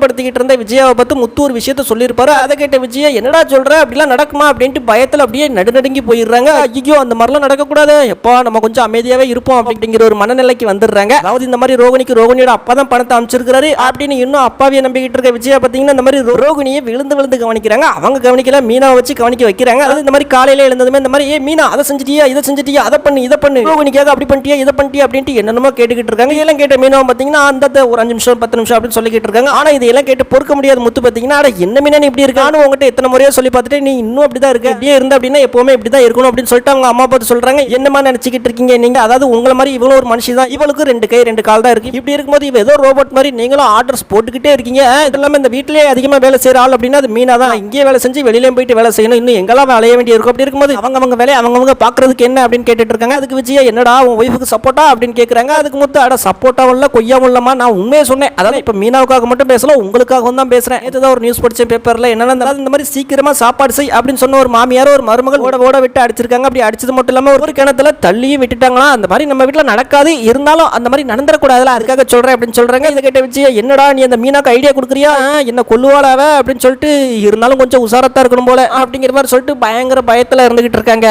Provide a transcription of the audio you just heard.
படுத்திக்கிட்டு இருந்த விஜயாவை பார்த்து முத்து ஒரு விஷயத்த சொல்லியிருப்பாரு. அதை கேட்ட விஜயா என்னடா சொல்ற, அப்படிலாம் நடக்குமா அப்படின்ட்டு பயத்துல அப்படியே நடுநடுங்கி போயிடுறாங்க. ஐயோ அந்த மாதிரிலாம் நடக்கக்கூடாது, எப்பா நம்ம கொஞ்சம் அமைதியாவே இருப்போம் அப்படிங்கிற ஒரு மனநிலைக்கு வந்துடுறாங்க. அதாவது இந்த மாதிரி ரோகிணியோட அப்பா தான் பணத்தை அமைச்சிருக்காரு அப்படின்னு இன்னும் அப்பாவியை நம்பிக்கிட்டு இருக்க விஜயா பார்த்தீங்கன்னா இந்த மாதிரி ரோகிணியை விழுந்து விழுந்து கவனிக்கிறாங்க. அவங்க கவனிக்கல, மீனாவை வச்சு கவனிக்க வைக்கிறாங்க. அது இந்த மாதிரி காலையில எழுந்ததுமே இந்த மாதிரி மீனா அதை செஞ்சிட்டியா, இதை செஞ்சிட்டியா, அதை பண்ணு இதை பண்ணு, ரோகிணிக்காக அப்படி பண்ணிட்டியா இதை பண்ணிட்டியா அப்படின்ட்டு என்னென்னமோ கேட்டுக்கிட்டு இருக்காங்க. இதெல்லாம் கேட்ட மீனாவை பார்த்தீங்கன்னா அந்த ஒரு 5 நிமிஷம் 10 நிமிஷம் அப்படின்னு சொல்லிக்கிட்டு இருக்காங்க. ஆனா இதெல்லாம் கேட்டு பொறுக்க முடியாத முத்து பார்த்தீங்கன்னா என்ன மீனா இப்படி இருக்கு, நானும் உங்ககிட்ட எத்தனை முறையா சொல்லி பார்த்துட்டு நீ இன்னும் அப்படிதான் இருக்கு, அப்படியே இருந்தா அப்படின்னா எப்பவுமே இப்படிதான் இருக்கணும் அப்படின்னு சொல்லிட்டு அவங்க அம்மா பார்த்து சொல்றாங்க. என்னமா நினைச்சிக்கிட்டு இருக்கீங்க நீங்க, அதாவது உங்களை மாதிரி இவ்வளவு ஒரு மனுஷி தான், இவளுக்கு 2 கை 2 கால் தான் இருக்கு, இப்படி இருக்கும்போது இவ ஏதோ ரோபோட் மாதிரி நீங்களும் ஆர்டர்ஸ் போட்டுக்கிட்டே இருக்கீங்க. இதெல்லாம் இந்த வீட்டிலேயே அதிகமா வேலை செய்யற ஆள் அப்படின்னா அது மீனா தான். இங்கே வேலை செஞ்சு வெளியில போயிட்டு வேலை செய்யணும், இன்னும் எங்கெல்லாம் அலைய வேண்டிய இருக்கும். அப்படி இருக்கும்போது அவங்க வேலையை அவங்க பாக்குறதுக்கு என்ன அப்படின்னு கேட்டுட்டு இருக்காங்க. அதுக்கு விஜயா என்னடா உன் ஒய்ஃபுக்கு சப்போர்ட்டா அப்படின்னு கேக்குறாங்க. அதுக்கு முத்து அட சப்போர்ட்டாவும் இல்ல கொய்யாவும் இல்லமா, நான் உண்மையை சொன்னேன், அதாவது இப்ப மீனாவுக்காக மட்டும் பேசல உங்களுக்காகவும் தான் பேசுறேன். இதுதான் ஒரு நியூஸ் படிச்ச பேப்பர்ல என்னன்னா இந்த மாதிரி சீக்கிரமா சாப்பாடு செய் அப்படின்னு சொன்ன ஒரு மாமியார் ஒரு மருமகள் ஓட விட்டு அடிச்சிருக்காங்க. அப்படி அடிச்சது மட்டும் இல்லாம ஒரு கிணத்துல தள்ளியும் விட்டுட்டாங்களா. அந்த மாதிரி நம்ம வீட்டுல நடக்காது, இருந்தாலும் அந்த மாதிரி நடந்துடக்கூடாதுல, அதுக்காக சொல்றேன் அப்படின்னு சொல்றாங்க. இதை கேட்ட விஜயா என்னடா நீ அந்த மீனாக்கு ஐடியா கொடுக்குறியா, என்ன கொல்லுவாளாவ அப்படின்னு சொல்லிட்டு இருந்தாலும் கொஞ்சம் உசாரத்தா இருக்கணும் போல அப்படிங்கிற மாதிரி சொல்லிட்டு பயங்கர பயத்துல இருந்துகிட்டு இருக்காங்க.